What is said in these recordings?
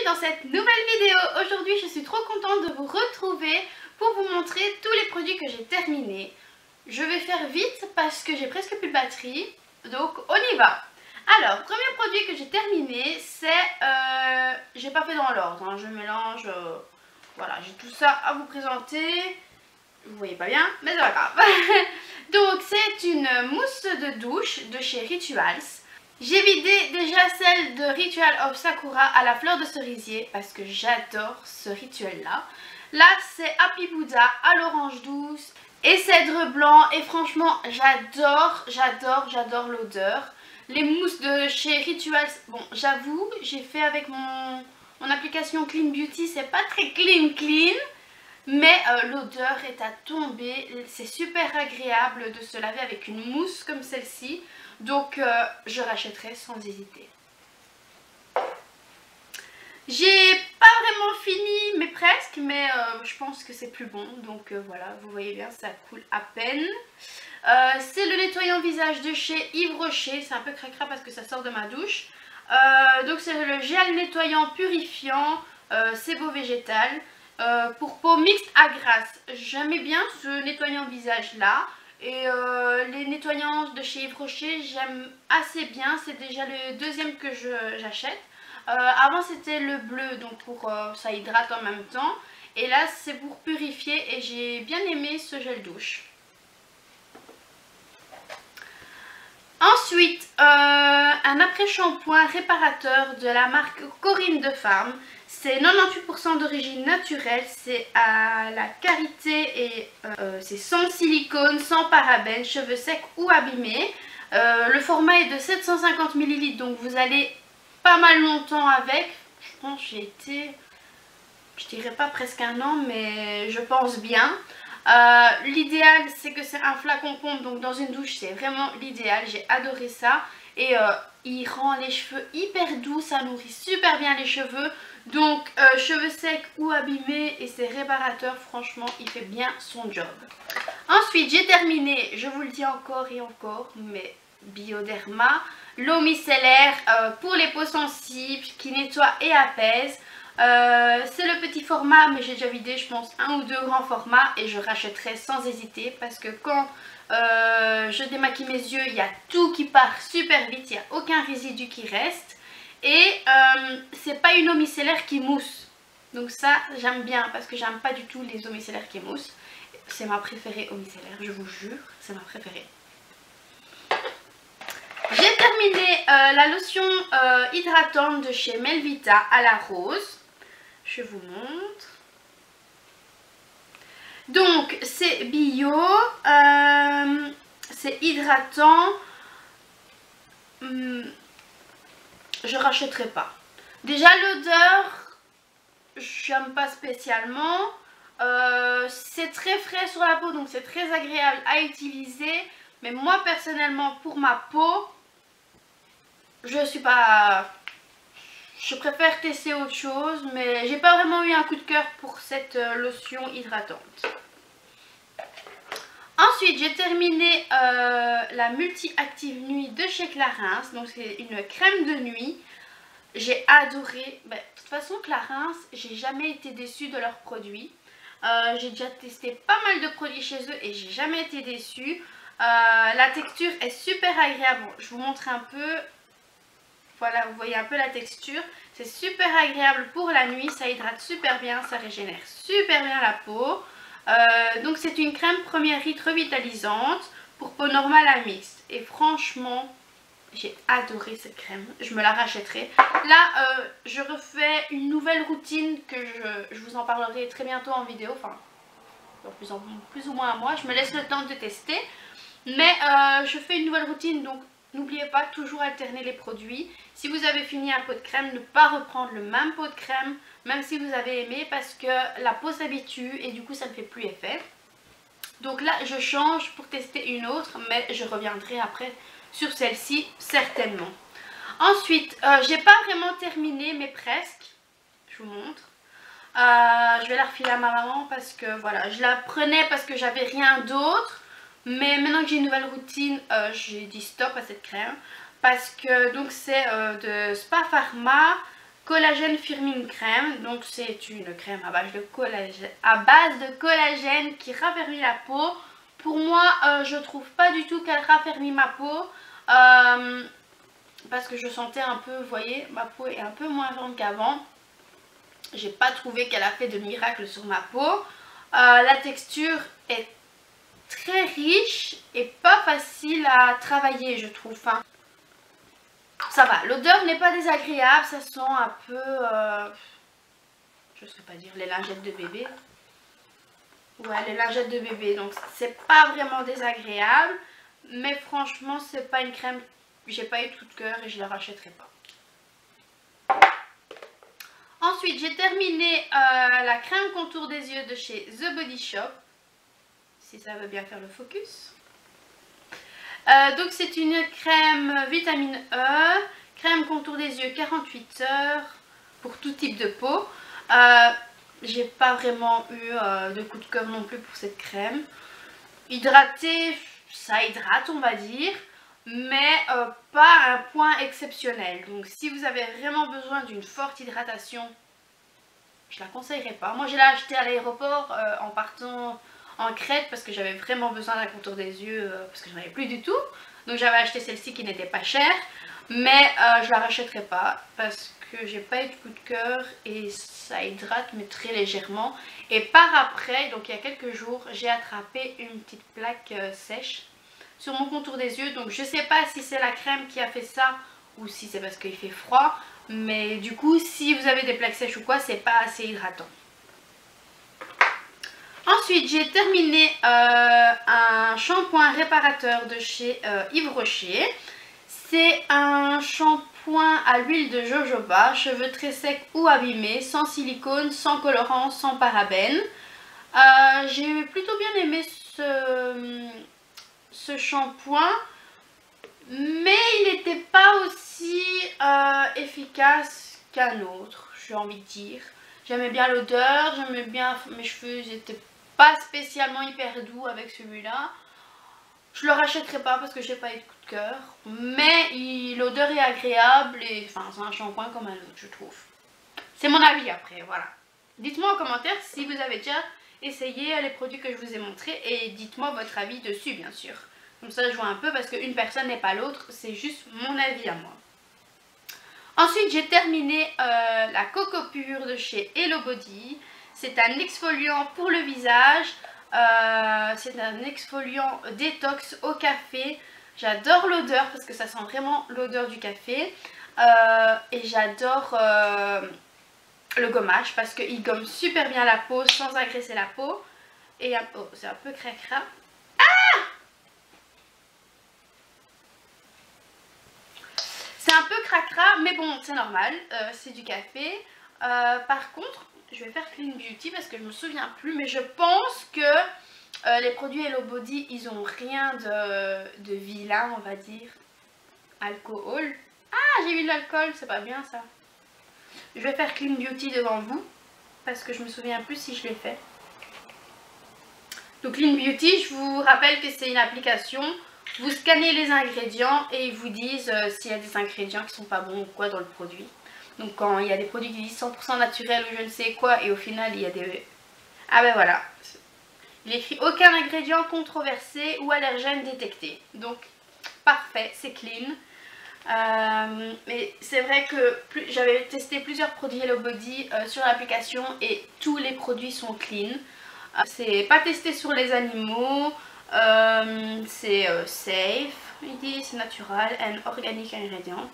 dans cette nouvelle vidéo. Aujourd'hui je suis trop contente de vous retrouver pour vous montrer tous les produits que j'ai terminés. Je vais faire vite parce que j'ai presque plus de batterie, donc on y va. Alors, premier produit que j'ai terminé, c'est... j'ai pas fait dans l'ordre, hein, je mélange... voilà, j'ai tout ça à vous présenter. Vous voyez pas bien, mais c'est pas grave. Donc c'est une mousse de douche de chez Rituals. J'ai vidé déjà celle de Ritual of Sakura à la fleur de cerisier parce que j'adore ce rituel là. Là c'est Happy Buddha à l'orange douce et cèdre blanc et franchement j'adore l'odeur. Les mousses de chez Rituals, bon j'avoue j'ai fait avec mon application Clean Beauty, c'est pas très clean. Mais l'odeur est à tomber, c'est super agréable de se laver avec une mousse comme celle-ci. Donc je rachèterai sans hésiter. J'ai pas vraiment fini, mais presque, mais je pense que c'est plus bon. Donc voilà, vous voyez bien, ça coule à peine. C'est le nettoyant visage de chez Yves Rocher, c'est un peu cracra parce que ça sort de ma douche. Donc c'est le gel nettoyant purifiant, sebo végétal. Pour peau mixte à grasse, j'aimais bien ce nettoyant visage là. Et les nettoyants de chez Yves Rocher, j'aime assez bien. C'est déjà le deuxième que j'achète. Avant c'était le bleu, donc pour ça hydrate en même temps. Et là c'est pour purifier et j'ai bien aimé ce gel douche. Ensuite, un après-shampoing réparateur de la marque Corinne de Farm. C'est 98% d'origine naturelle, c'est à la karité et c'est sans silicone, sans parabènes, cheveux secs ou abîmés. Le format est de 750 ml, donc vous allez pas mal longtemps avec. Je pense que j'ai été, je dirais pas presque un an, mais je pense bien. L'idéal c'est que c'est un flacon pompe, donc dans une douche c'est vraiment l'idéal, j'ai adoré ça. Et il rend les cheveux hyper doux, ça nourrit super bien les cheveux. Donc cheveux secs ou abîmés et c'est réparateur, franchement il fait bien son job. Ensuite j'ai terminé, je vous le dis encore et encore, mais Bioderma, l'eau micellaire pour les peaux sensibles qui nettoie et apaise. C'est le petit format, mais j'ai déjà vidé je pense un ou deux grands formats et je rachèterai sans hésiter parce que quand je démaquille mes yeux, il y a tout qui part super vite, il n'y a aucun résidu qui reste. Et c'est pas une eau micellaire qui mousse. Donc ça j'aime bien parce que j'aime pas du tout les eaux micellaires qui moussent. C'est ma préférée eau micellaire, je vous jure, c'est ma préférée. J'ai terminé la lotion hydratante de chez Melvita à la rose. Je vous montre. Donc c'est bio, c'est hydratant. Je rachèterai pas. Déjà l'odeur, j'aime pas spécialement. C'est très frais sur la peau, donc c'est très agréable à utiliser. Mais moi personnellement, pour ma peau, je préfère tester autre chose, mais j'ai pas vraiment eu un coup de cœur pour cette lotion hydratante. Ensuite j'ai terminé la multi-active nuit de chez Clarins, donc c'est une crème de nuit. J'ai adoré, de toute façon Clarins, j'ai jamais été déçue de leurs produits. J'ai déjà testé pas mal de produits chez eux et j'ai jamais été déçue. La texture est super agréable, bon, je vous montre un peu. Voilà, vous voyez un peu la texture. C'est super agréable pour la nuit, ça hydrate super bien, ça régénère super bien la peau. Donc c'est une crème première hit revitalisante pour peau normale à mixte. Et franchement, j'ai adoré cette crème, je me la rachèterai. Là, je refais une nouvelle routine que je vous en parlerai très bientôt en vidéo. Enfin, dans plus ou moins un mois, je me laisse le temps de tester. Mais je fais une nouvelle routine, donc n'oubliez pas, toujours alterner les produits. Si vous avez fini un pot de crème, ne pas reprendre le même pot de crème, même si vous avez aimé, parce que la peau s'habitue et du coup ça ne fait plus effet. Donc là je change pour tester une autre, mais je reviendrai après sur celle-ci certainement. Ensuite, j'ai pas vraiment terminé, mais presque. Je vous montre. Je vais la refiler à ma maman parce que voilà, je la prenais parce que j'avais rien d'autre. Mais maintenant que j'ai une nouvelle routine, j'ai dit stop à cette crème. Parce que donc c'est de Spa Pharma. Collagène Firming Crème. Donc c'est une crème à base de collagène qui raffermit la peau. Pour moi, je trouve pas du tout qu'elle raffermit ma peau. Parce que je sentais un peu, vous voyez, ma peau est un peu moins jaune qu'avant. J'ai pas trouvé qu'elle a fait de miracle sur ma peau. La texture est très riche et pas facile à travailler, je trouve. Enfin, ça va, l'odeur n'est pas désagréable, ça sent un peu, je ne sais pas dire, les lingettes de bébé. Ouais, les lingettes de bébé, donc c'est pas vraiment désagréable. Mais franchement, c'est pas une crème, j'ai pas eu de coup de cœur et je la rachèterai pas. Ensuite, j'ai terminé la crème contour des yeux de chez The Body Shop. Si ça veut bien faire le focus. Donc c'est une crème vitamine E, crème contour des yeux 48 heures pour tout type de peau. J'ai pas vraiment eu de coup de cœur non plus pour cette crème. Hydratée, ça hydrate on va dire, mais pas à un point exceptionnel. Donc si vous avez vraiment besoin d'une forte hydratation, je la conseillerais pas. Moi je l'ai achetée à l'aéroport en partant en Crète parce que j'avais vraiment besoin d'un contour des yeux parce que j'en avais plus du tout. Donc j'avais acheté celle-ci qui n'était pas chère, mais je la rachèterai pas parce que j'ai pas eu de coup de cœur et ça hydrate mais très légèrement. Et par après, donc il y a quelques jours, j'ai attrapé une petite plaque sèche sur mon contour des yeux. Donc je sais pas si c'est la crème qui a fait ça ou si c'est parce qu'il fait froid, mais du coup si vous avez des plaques sèches ou quoi, c'est pas assez hydratant. Ensuite, j'ai terminé un shampoing réparateur de chez Yves Rocher. C'est un shampoing à l'huile de jojoba, cheveux très secs ou abîmés, sans silicone, sans colorant, sans parabènes. J'ai plutôt bien aimé ce shampoing, mais il n'était pas aussi efficace qu'un autre, j'ai envie de dire. J'aimais bien l'odeur, j'aimais bien mes cheveux, ils étaient pas spécialement hyper doux avec celui-là. Je le rachèterai pas parce que j'ai pas eu de coup de cœur, mais l'odeur est agréable et enfin c'est un shampoing comme un autre je trouve. C'est mon avis après, voilà. Dites-moi en commentaire si vous avez déjà essayé les produits que je vous ai montrés et dites-moi votre avis dessus bien sûr. Comme ça je vois un peu parce qu'une personne n'est pas l'autre, c'est juste mon avis à moi. Ensuite j'ai terminé la Coco Pure de chez Hello Body. C'est un exfoliant pour le visage. C'est un exfoliant détox au café. J'adore l'odeur parce que ça sent vraiment l'odeur du café. Et j'adore le gommage parce qu'il gomme super bien la peau sans agresser la peau. Et oh, c'est un peu cracra. Ah! C'est un peu cracra, mais bon, c'est normal. C'est du café. Par contre, je vais faire Clean Beauty parce que je me souviens plus, mais je pense que les produits Hello Body, ils ont rien de vilain, on va dire. Alcool. Ah, j'ai vu de l'alcool, c'est pas bien ça. Je vais faire Clean Beauty devant vous parce que je me souviens plus si je l'ai fait. Donc Clean Beauty, je vous rappelle que c'est une application. Vous scannez les ingrédients et ils vous disent s'il y a des ingrédients qui sont pas bons ou quoi dans le produit. Donc quand il y a des produits qui disent 100% naturel ou je ne sais quoi et au final il y a des... Ah ben voilà. Il écrit aucun ingrédient controversé ou allergène détecté. Donc parfait, c'est clean. Mais c'est vrai que j'avais testé plusieurs produits Hello Body sur l'application et tous les produits sont clean. C'est pas testé sur les animaux. C'est safe, il dit c'est natural and organic ingrédients.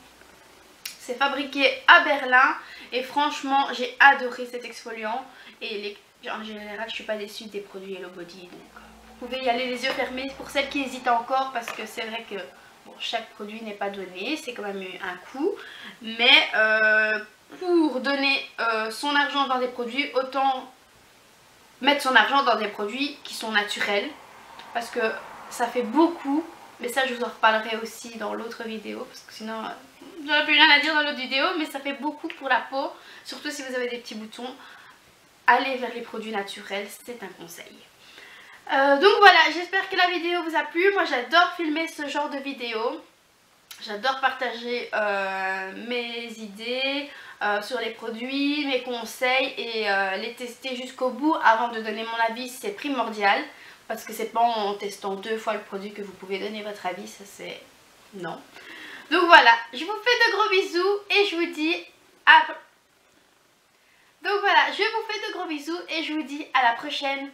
C'est fabriqué à Berlin et franchement j'ai adoré cet exfoliant et en général je suis pas déçue des produits Hello Body, donc vous pouvez y aller les yeux fermés pour celles qui hésitent encore parce que c'est vrai que bon, chaque produit n'est pas donné, c'est quand même un coût, mais pour donner son argent dans des produits, autant mettre son argent dans des produits qui sont naturels parce que ça fait beaucoup. Mais ça je vous en reparlerai aussi dans l'autre vidéo parce que sinon j'aurais plus rien à dire dans l'autre vidéo. Mais ça fait beaucoup pour la peau, surtout si vous avez des petits boutons. Allez vers les produits naturels, c'est un conseil. Donc voilà, j'espère que la vidéo vous a plu. Moi j'adore filmer ce genre de vidéo. J'adore partager mes idées sur les produits, mes conseils et les tester jusqu'au bout avant de donner mon avis, c'est primordial. Parce que c'est pas en testant 2 fois le produit que vous pouvez donner votre avis, ça c'est non. Donc voilà, je vous fais de gros bisous et je vous dis à... Donc voilà, je vous fais de gros bisous et je vous dis à la prochaine.